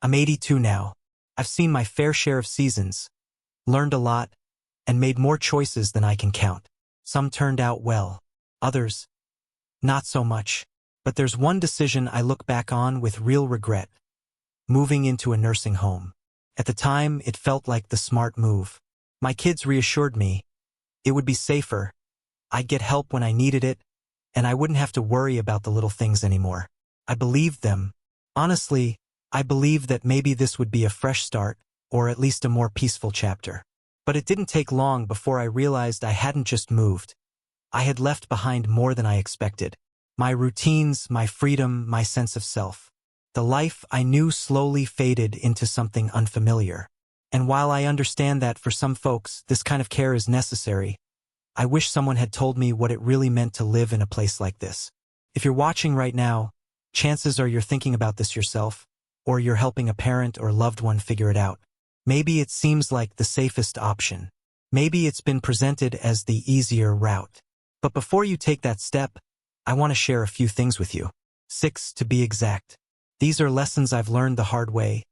I'm 82 now. I've seen my fair share of seasons, learned a lot, and made more choices than I can count. Some turned out well, others, not so much. But there's one decision I look back on with real regret: moving into a nursing home. At the time, it felt like the smart move. My kids reassured me it would be safer, I'd get help when I needed it, and I wouldn't have to worry about the little things anymore. I believed them. Honestly, I believed that maybe this would be a fresh start, or at least a more peaceful chapter. But it didn't take long before I realized I hadn't just moved. I had left behind more than I expected. My routines, my freedom, my sense of self. The life I knew slowly faded into something unfamiliar. And while I understand that for some folks this kind of care is necessary, I wish someone had told me what it really meant to live in a place like this. If you're watching right now, chances are you're thinking about this yourself, or you're helping a parent or loved one figure it out. Maybe it seems like the safest option. Maybe it's been presented as the easier route. But before you take that step, I want to share a few things with you. 6 to be exact. These are lessons I've learned the hard way,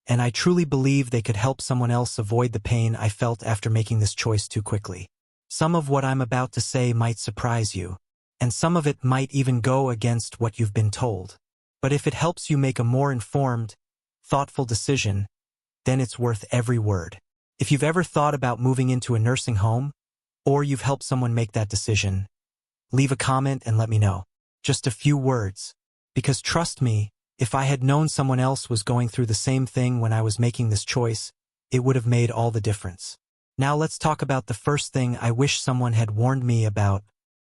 and I truly believe they could help someone else avoid the pain I felt after making this choice too quickly. Some of what I'm about to say might surprise you, and some of it might even go against what you've been told. But if it helps you make a more informed, thoughtful decision, then it's worth every word. If you've ever thought about moving into a nursing home, or you've helped someone make that decision, leave a comment and let me know. Just a few words. Because trust me, if I had known someone else was going through the same thing when I was making this choice, it would have made all the difference. Now let's talk about the first thing I wish someone had warned me about.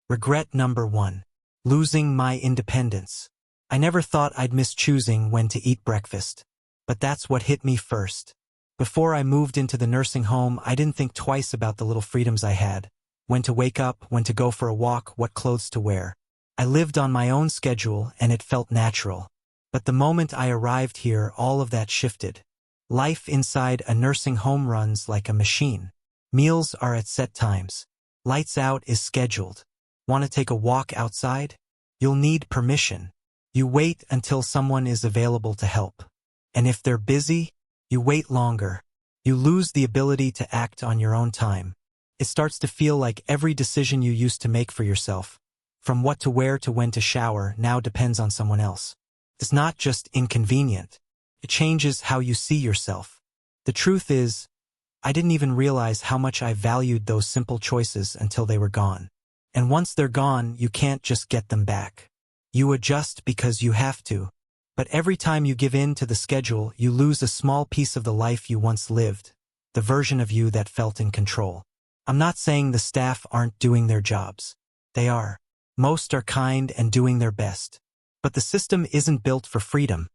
Regret number 1. Losing my independence. I never thought I'd miss choosing when to eat breakfast. But that's what hit me first. Before I moved into the nursing home, I didn't think twice about the little freedoms I had. When to wake up, when to go for a walk, what clothes to wear. I lived on my own schedule and it felt natural. But the moment I arrived here, all of that shifted. Life inside a nursing home runs like a machine. Meals are at set times. Lights out is scheduled. Want to take a walk outside? You'll need permission. You wait until someone is available to help. And if they're busy, you wait longer. You lose the ability to act on your own time. It starts to feel like every decision you used to make for yourself, from what to wear to when to shower, now depends on someone else. It's not just inconvenient. It changes how you see yourself. The truth is, I didn't even realize how much I valued those simple choices until they were gone. And once they're gone, you can't just get them back. You adjust because you have to. But every time you give in to the schedule, you lose a small piece of the life you once lived, the version of you that felt in control. I'm not saying the staff aren't doing their jobs. They are. Most are kind and doing their best. But the system isn't built for freedom.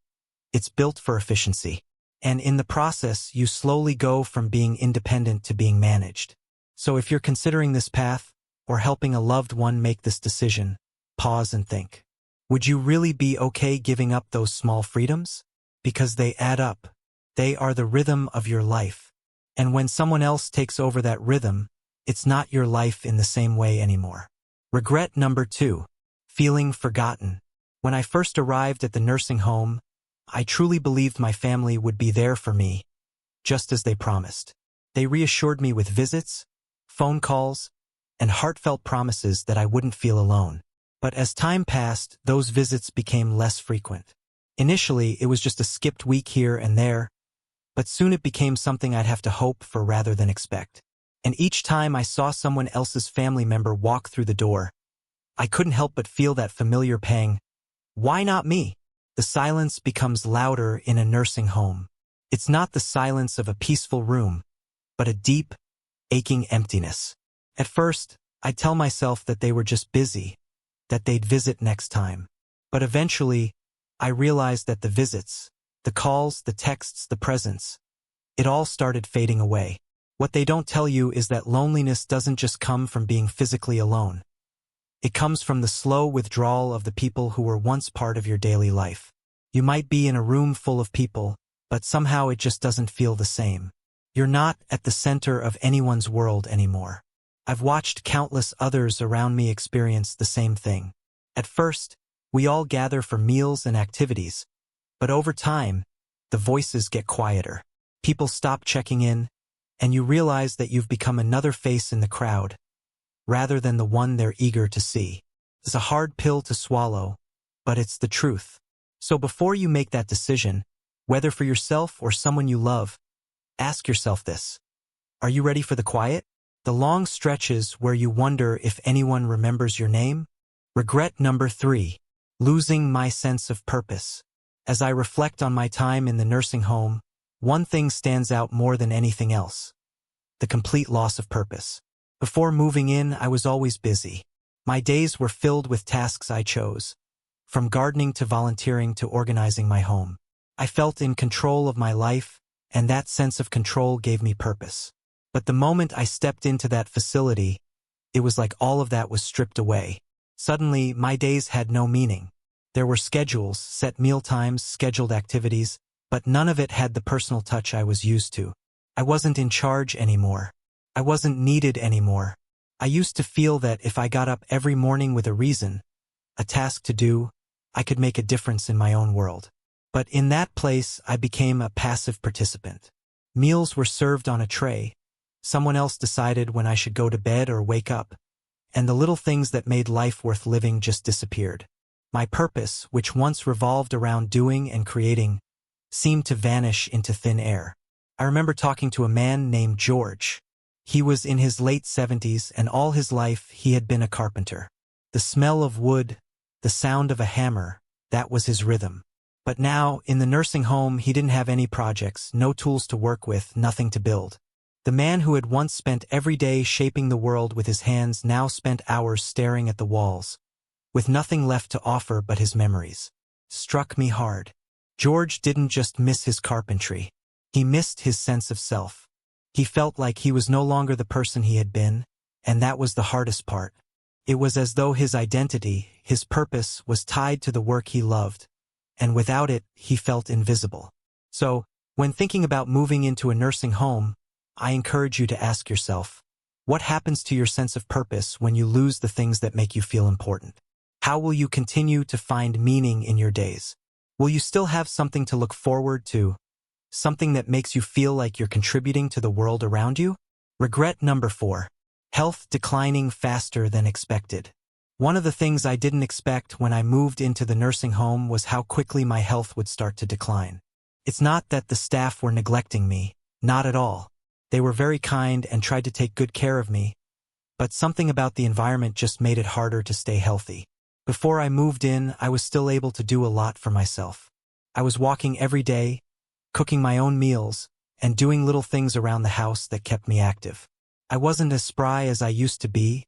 It's built for efficiency. And in the process, you slowly go from being independent to being managed. So if you're considering this path, or helping a loved one make this decision, pause and think. Would you really be okay giving up those small freedoms? Because they add up. They are the rhythm of your life. And when someone else takes over that rhythm, it's not your life in the same way anymore. Regret number 2. Feeling forgotten. When I first arrived at the nursing home, I truly believed my family would be there for me, just as they promised. They reassured me with visits, phone calls, and heartfelt promises that I wouldn't feel alone. But as time passed, those visits became less frequent. Initially, it was just a skipped week here and there, but soon it became something I'd have to hope for rather than expect. And each time I saw someone else's family member walk through the door, I couldn't help but feel that familiar pang. Why not me? The silence becomes louder in a nursing home. It's not the silence of a peaceful room, but a deep, aching emptiness. At first, I'd tell myself that they were just busy, that they'd visit next time. But eventually, I realized that the visits, the calls, the texts, the presents, it all started fading away. What they don't tell you is that loneliness doesn't just come from being physically alone. It comes from the slow withdrawal of the people who were once part of your daily life. You might be in a room full of people, but somehow it just doesn't feel the same. You're not at the center of anyone's world anymore. I've watched countless others around me experience the same thing. At first, we all gather for meals and activities, but over time, the voices get quieter. People stop checking in, and you realize that you've become another face in the crowd, rather than the one they're eager to see. It's a hard pill to swallow, but it's the truth. So before you make that decision, whether for yourself or someone you love, ask yourself this. Are you ready for the quiet? The long stretches where you wonder if anyone remembers your name? Regret number 3. Losing my sense of purpose. As I reflect on my time in the nursing home, one thing stands out more than anything else. The complete loss of purpose. Before moving in, I was always busy. My days were filled with tasks I chose, from gardening to volunteering to organizing my home. I felt in control of my life, and that sense of control gave me purpose. But the moment I stepped into that facility, it was like all of that was stripped away. Suddenly, my days had no meaning. There were schedules, set meal times, scheduled activities, but none of it had the personal touch I was used to. I wasn't in charge anymore. I wasn't needed anymore. I used to feel that if I got up every morning with a reason, a task to do, I could make a difference in my own world. But in that place, I became a passive participant. Meals were served on a tray. Someone else decided when I should go to bed or wake up, and the little things that made life worth living just disappeared. My purpose, which once revolved around doing and creating, seemed to vanish into thin air. I remember talking to a man named George. He was in his late 70s, and all his life he had been a carpenter. The smell of wood, the sound of a hammer, that was his rhythm. But now, in the nursing home, he didn't have any projects, no tools to work with, nothing to build. The man who had once spent every day shaping the world with his hands now spent hours staring at the walls, with nothing left to offer but his memories. Struck me hard. George didn't just miss his carpentry. He missed his sense of self. He felt like he was no longer the person he had been, and that was the hardest part. It was as though his identity, his purpose, was tied to the work he loved, and without it, he felt invisible. So, when thinking about moving into a nursing home, I encourage you to ask yourself, what happens to your sense of purpose when you lose the things that make you feel important? How will you continue to find meaning in your days? Will you still have something to look forward to? Something that makes you feel like you're contributing to the world around you? Regret number 4. Health declining faster than expected. One of the things I didn't expect when I moved into the nursing home was how quickly my health would start to decline. It's not that the staff were neglecting me, not at all. They were very kind and tried to take good care of me, but something about the environment just made it harder to stay healthy. Before I moved in, I was still able to do a lot for myself. I was walking every day, cooking my own meals, and doing little things around the house that kept me active. I wasn't as spry as I used to be,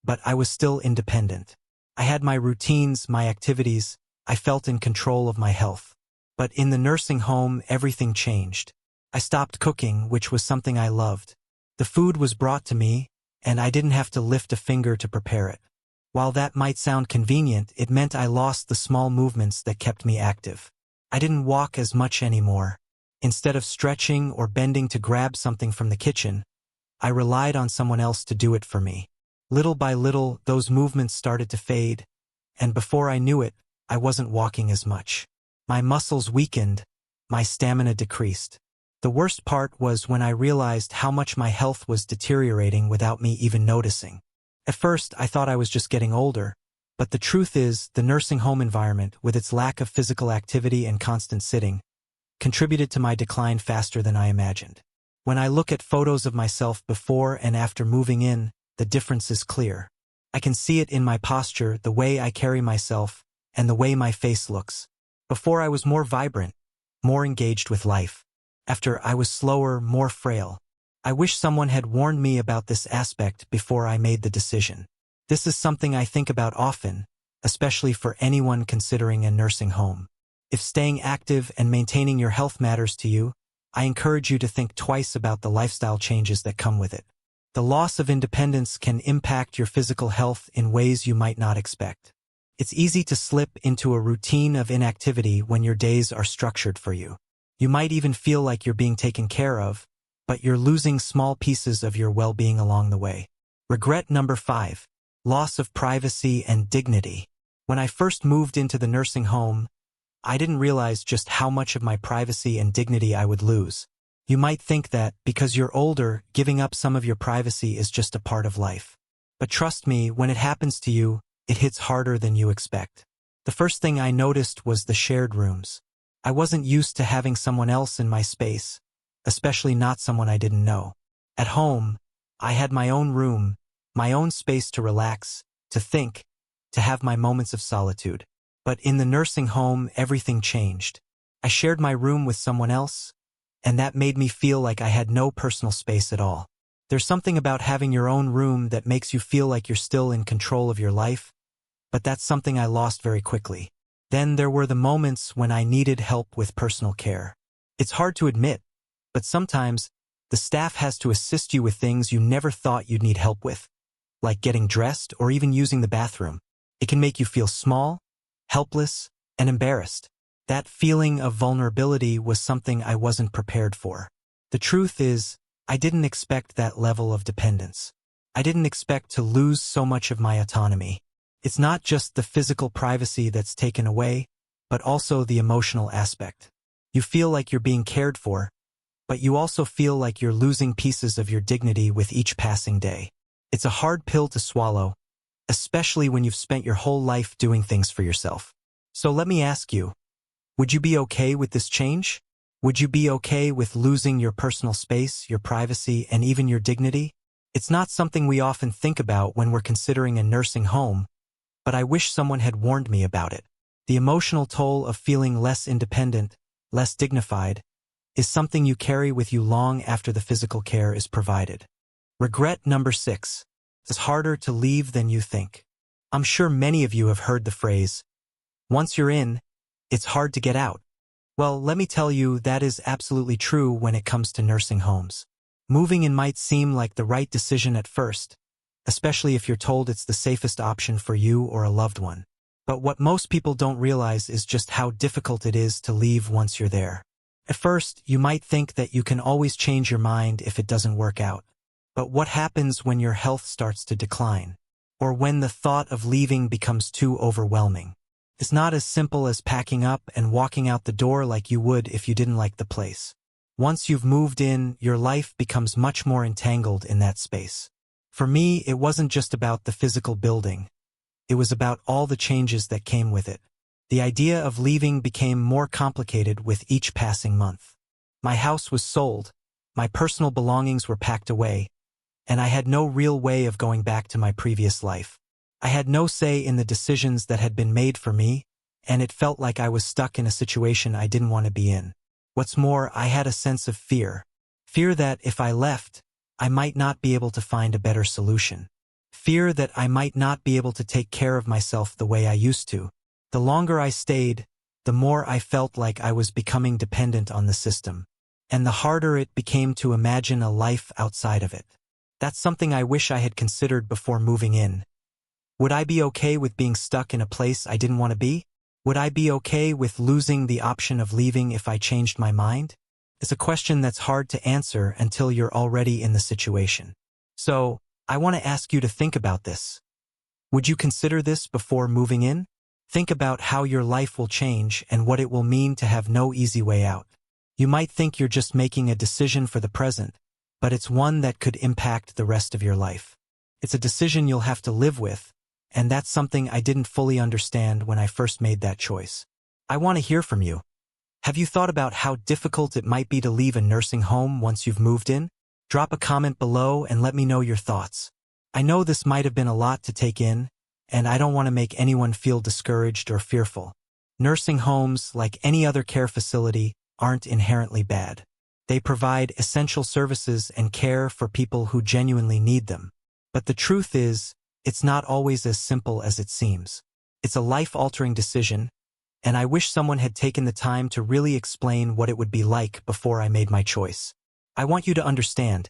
but I was still independent. I had my routines, my activities. I felt in control of my health. But in the nursing home, everything changed. I stopped cooking, which was something I loved. The food was brought to me, and I didn't have to lift a finger to prepare it. While that might sound convenient, it meant I lost the small movements that kept me active. I didn't walk as much anymore. Instead of stretching or bending to grab something from the kitchen, I relied on someone else to do it for me. Little by little, those movements started to fade, and before I knew it, I wasn't walking as much. My muscles weakened, my stamina decreased. The worst part was when I realized how much my health was deteriorating without me even noticing. At first, I thought I was just getting older, but the truth is, the nursing home environment, with its lack of physical activity and constant sitting, contributed to my decline faster than I imagined. When I look at photos of myself before and after moving in, the difference is clear. I can see it in my posture, the way I carry myself, and the way my face looks. Before I was more vibrant, more engaged with life. After I was slower, more frail. I wish someone had warned me about this aspect before I made the decision. This is something I think about often, especially for anyone considering a nursing home. If staying active and maintaining your health matters to you, I encourage you to think twice about the lifestyle changes that come with it. The loss of independence can impact your physical health in ways you might not expect. It's easy to slip into a routine of inactivity when your days are structured for you. You might even feel like you're being taken care of, but you're losing small pieces of your well-being along the way. Regret number 5. Loss of privacy and dignity. When I first moved into the nursing home, I didn't realize just how much of my privacy and dignity I would lose. You might think that, because you're older, giving up some of your privacy is just a part of life. But trust me, when it happens to you, it hits harder than you expect. The first thing I noticed was the shared rooms. I wasn't used to having someone else in my space, especially not someone I didn't know. At home, I had my own room, my own space to relax, to think, to have my moments of solitude. But in the nursing home, everything changed. I shared my room with someone else, and that made me feel like I had no personal space at all. There's something about having your own room that makes you feel like you're still in control of your life, but that's something I lost very quickly. Then there were the moments when I needed help with personal care. It's hard to admit, but sometimes the staff has to assist you with things you never thought you'd need help with, like getting dressed or even using the bathroom. It can make you feel small, helpless, and embarrassed. That feeling of vulnerability was something I wasn't prepared for. The truth is, I didn't expect that level of dependence. I didn't expect to lose so much of my autonomy. It's not just the physical privacy that's taken away, but also the emotional aspect. You feel like you're being cared for, but you also feel like you're losing pieces of your dignity with each passing day. It's a hard pill to swallow, especially when you've spent your whole life doing things for yourself. So let me ask you, would you be okay with this change? Would you be okay with losing your personal space, your privacy, and even your dignity? It's not something we often think about when we're considering a nursing home, but I wish someone had warned me about it. The emotional toll of feeling less independent, less dignified, is something you carry with you long after the physical care is provided. Regret number 6. It's harder to leave than you think. I'm sure many of you have heard the phrase, once you're in, it's hard to get out. Well, let me tell you, that is absolutely true when it comes to nursing homes. Moving in might seem like the right decision at first, especially if you're told it's the safest option for you or a loved one. But what most people don't realize is just how difficult it is to leave once you're there. At first, you might think that you can always change your mind if it doesn't work out. But what happens when your health starts to decline? Or when the thought of leaving becomes too overwhelming? It's not as simple as packing up and walking out the door like you would if you didn't like the place. Once you've moved in, your life becomes much more entangled in that space. For me, it wasn't just about the physical building. It was about all the changes that came with it. The idea of leaving became more complicated with each passing month. My house was sold, my personal belongings were packed away, and I had no real way of going back to my previous life. I had no say in the decisions that had been made for me, and it felt like I was stuck in a situation I didn't want to be in. What's more, I had a sense of fear. Fear that if I left, I might not be able to find a better solution. Fear that I might not be able to take care of myself the way I used to. The longer I stayed, the more I felt like I was becoming dependent on the system, and the harder it became to imagine a life outside of it. That's something I wish I had considered before moving in. Would I be okay with being stuck in a place I didn't want to be? Would I be okay with losing the option of leaving if I changed my mind? It's a question that's hard to answer until you're already in the situation. So, I want to ask you to think about this. Would you consider this before moving in? Think about how your life will change and what it will mean to have no easy way out. You might think you're just making a decision for the present, but it's one that could impact the rest of your life. It's a decision you'll have to live with, and that's something I didn't fully understand when I first made that choice. I want to hear from you. Have you thought about how difficult it might be to leave a nursing home once you've moved in? Drop a comment below and let me know your thoughts. I know this might have been a lot to take in, and I don't want to make anyone feel discouraged or fearful. Nursing homes, like any other care facility, aren't inherently bad. They provide essential services and care for people who genuinely need them. But the truth is, it's not always as simple as it seems. It's a life-altering decision, and I wish someone had taken the time to really explain what it would be like before I made my choice. I want you to understand,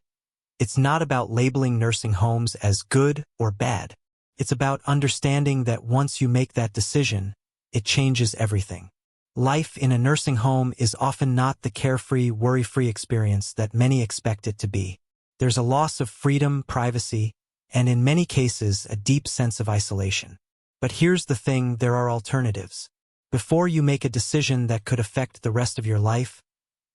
it's not about labeling nursing homes as good or bad. It's about understanding that once you make that decision, it changes everything. Life in a nursing home is often not the carefree, worry-free experience that many expect it to be. There's a loss of freedom, privacy, and in many cases, a deep sense of isolation. But here's the thing, there are alternatives. Before you make a decision that could affect the rest of your life,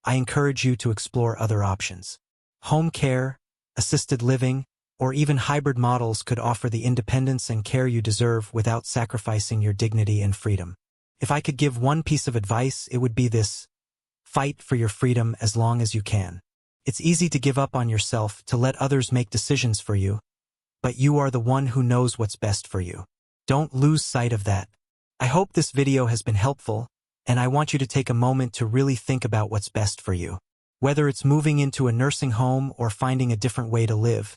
I encourage you to explore other options. Home care, assisted living, or even hybrid models could offer the independence and care you deserve without sacrificing your dignity and freedom. If I could give one piece of advice, it would be this: fight for your freedom as long as you can. It's easy to give up on yourself, to let others make decisions for you, but you are the one who knows what's best for you. Don't lose sight of that. I hope this video has been helpful, and I want you to take a moment to really think about what's best for you. Whether it's moving into a nursing home or finding a different way to live,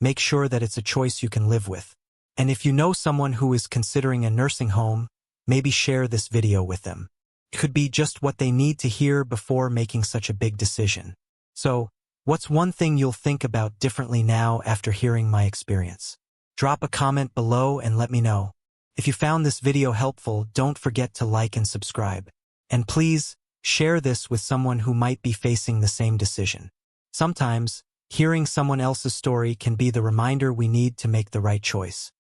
make sure that it's a choice you can live with. And if you know someone who is considering a nursing home, maybe share this video with them. It could be just what they need to hear before making such a big decision. So, what's one thing you'll think about differently now after hearing my experience? Drop a comment below and let me know. If you found this video helpful, don't forget to like and subscribe. And please, share this with someone who might be facing the same decision. Sometimes, hearing someone else's story can be the reminder we need to make the right choice.